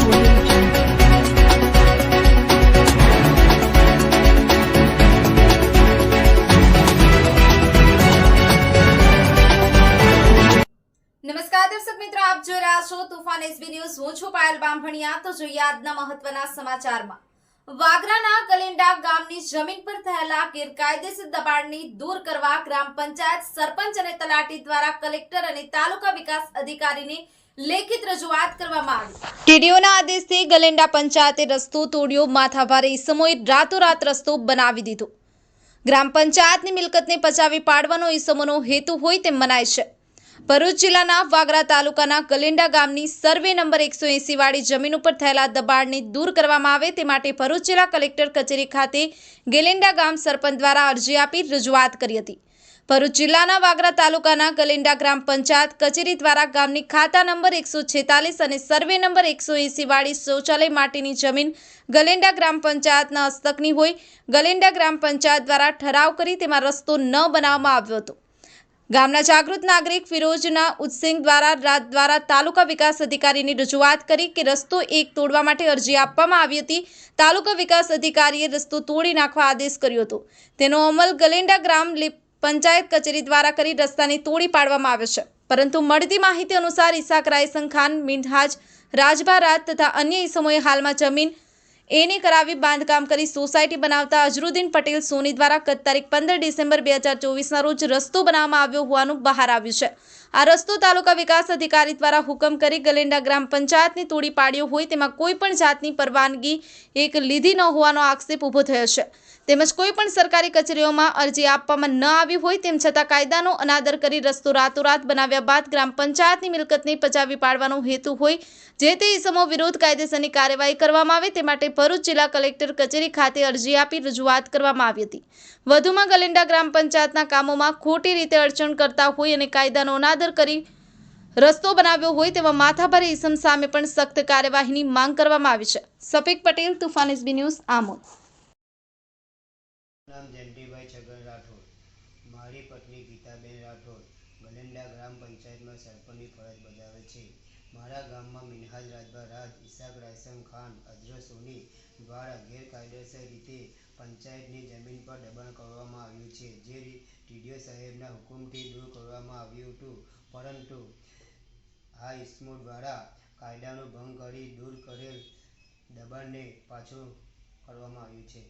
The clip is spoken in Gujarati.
નમસ્કાર દર્શક મિત્રો, આપ જોઈ રહ્યા છો તુફાન એસબી ન્યૂઝ। હું છું પાયલ બામભણિયા। તો જોઈએ આજના મહત્વના સમાચારમાં। વાગરાના કલેન્ડા ગામની જમીન પર થયેલા ગેરકાયદેસર દબાણને દૂર કરવા ગ્રામ પંચાયત, સરપંચ અને તલાટી દ્વારા કલેક્ટર અને તાલુકા વિકાસ અધિકારીને લેખિત રજૂઆત કરવામાં આવી। ટીડીઓના આદેશથી ગલેન્ડા પંચાયતે રસ્તો તોડ્યો। માથાભારે ઈસમોએ રાતોરાત રસ્તો બનાવી દીધો। ગ્રામ પંચાયતની મિલકતને પચાવી પાડવાનો ઈસમોનો હેતુ હોય તેમ મનાય છે। ભરૂચ જિલ્લાના વાગરા તાલુકાના ગલેન્ડા ગામની સર્વે નંબર 180 વાળી જમીન ઉપર થયેલા દબાણને દૂર કરવામાં આવે તે માટે ભરૂચ જિલ્લા કલેક્ટર કચેરી ખાતે ગલેન્ડા ગામ સરપંચ દ્વારા અરજી આપી રજૂઆત કરી હતી। ભરૂચ જિલ્લાના વાગરા તાલુકાના ગલેન્ડા ગ્રામ પંચાયત કચેરી દ્વારા ગામની ખાતા નંબર 146 અને સર્વે નંબર 180 વાળી શૌચાલય માટેની જમીન ગલેન્ડા ગ્રામ પંચાયતના હસ્તકની હોય ગલેન્ડા ગ્રામ પંચાયત દ્વારા ઠરાવ કરી તેમાં રસ્તો ન બનાવવામાં આવ્યો હતો। ગામના જાગૃત નાગરિક ફિરોજના ઉત્સિંગ દ્વારા તાલુકા વિકાસ અધિકારીની રજૂઆત કરી કે રસ્તો એક તોડવા માટે અરજી આપવામાં આવી હતી। તાલુકા વિકાસ અધિકારીએ રસ્તો તોડી નાખવા આદેશ કર્યો હતો। તેનો અમલ ગલેન્ડા ગ્રામ પંચાયત કચેરી દ્વારા કરી રસ્તાને તોડી પાડવામાં આવ્યો છે। પરંતુ મળતી માહિતી અનુસાર ઇસાક રાયસન ખાન, મિનહાજ રાજભા રાજ તથા અન્ય ઇસમોએ હાલમાં જમીન એને કરાવી બાંધકામ કરી સોસાયટી બનાવતા અઝરુદ્દીન પટેલ સોની દ્વારા ગત તારીખ 15 ડિસેમ્બર 2024ના રોજ રસ્તો બનાવવામાં આવ્યો હોવાનું બહાર આવ્યું છે। આ રસ્તો તાલુકા વિકાસ અધિકારી દ્વારા હુકમ કરી ગલેન્ડા ગ્રામ પંચાયતની તોડી પાડ્યો હોય તેમાં કોઈ પણ જાતની પરવાનગી લીધી ન હોવાનો આક્ષેપ ઊભો થયો છે। તેમજ કોઈ પણ સરકારી કચેરીઓમાં અરજી આપવામાં ન આવી હોય તેમ છતાં કાયદાનો અનાદર કરી રસ્તો રાતોરાત બનાવ્યા બાદ ગ્રામ પંચાયતની મિલકતને પચાવી પાડવાનો હેતુ હોય જે તે ઇસમો વિરુદ્ધ કાયદેસરની કાર્યવાહી કરવામાં આવે તે માટે ભરૂચ જિલ્લા કલેક્ટર કચેરી ખાતે અરજી આપી રજૂઆત કરવામાં આવી હતી। વધુમાં ગલેન્ડા ગ્રામ પંચાયતના કામોમાં ખોટી રીતે અડચણ કરતા હોય અને કાયદાનો અનાદર કરી રસ્તો બનાવ્યો હોય તેવા માથાભારે ઇસમ સામે પણ સખ્ત કાર્યવાહીની માંગ કરવામાં આવી છે। Safiq Patel, Toofan SB news, Amod. નામ જયંતિભાઈ છગન રાઠોડ। મારી પત્ની ગીતાબેન રાઠોડ ગલેન્ડા ગ્રામ પંચાયતમાં સરપંચની ફરજ બજાવે છે। મારા ગામમાં મિનહાજ રાજભા રાજ, ઇસાક રાયસન ખાન, અઝર સોની દ્વારા ગેરકાયદેસર રીતે પંચાયતની જમીન પર દબાણ કરવામાં આવ્યું છે જે ટીડીઓ સાહેબના હુકમથી દૂર કરવામાં આવ્યું હતું, પરંતુ આ ઇસમો દ્વારા કાયદાનો ભંગ કરી દૂર કરેલ દબાણને પાછું કરવામાં આવ્યું છે।